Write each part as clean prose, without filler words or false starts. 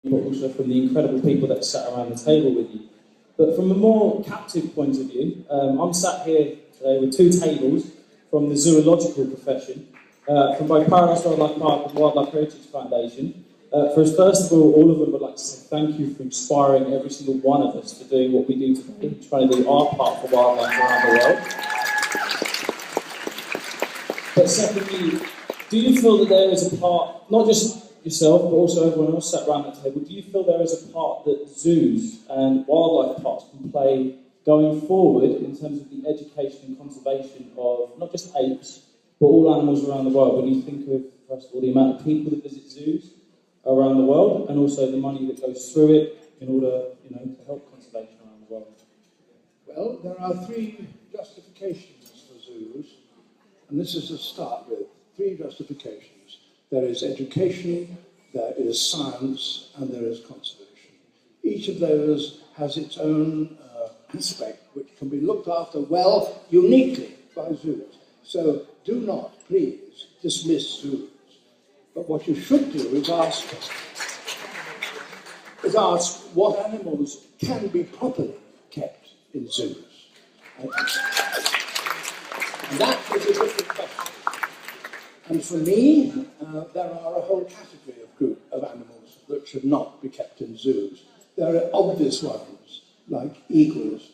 but also from the incredible people that sat around the table with you. But from a more captive point of view, I'm sat here today with two tables from the zoological profession, from both Paradise Wildlife Park and Wildlife Heritage Foundation. First of all of them would like to say thank you for inspiring every single one of us for doing what we do today, trying to do our part for wildlife around the world. But secondly, do you feel that there is a part, not just yourself, but also everyone else sat around the table, do you feel there is a part that zoos and wildlife parks can play going forward in terms of the education and conservation of not just apes, but all animals around the world? When you think of, first of all, the amount of people that visit zoos around the world, and also the money that goes through it in order, to help conservation around the world. Well, there are three justifications for zoos, and this is to start with. Three justifications. There is education, there is science, and there is conservation. Each of those has its own aspect, which can be looked after well, uniquely by zoos. So do not, please, dismiss zoos. But what you should do is ask what animals can be properly kept in zoos. And that is a different question. And for me, there are a whole category of animals that should not be kept in zoos. There are obvious ones, like eagles.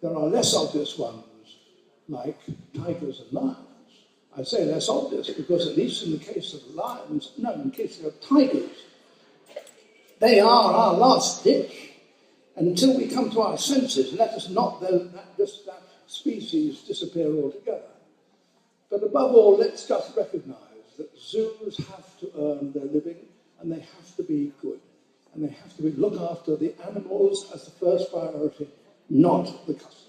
There are less obvious ones, like tigers and lions. I say less obvious because, at least in the case of lions, no, in the case of tigers, they are our last ditch. And until we come to our senses, let us not let that species disappear altogether. But above all, let's just recognise that zoos have to earn their living, and they have to be good. And they have to look after the animals as the first priority, not the customers.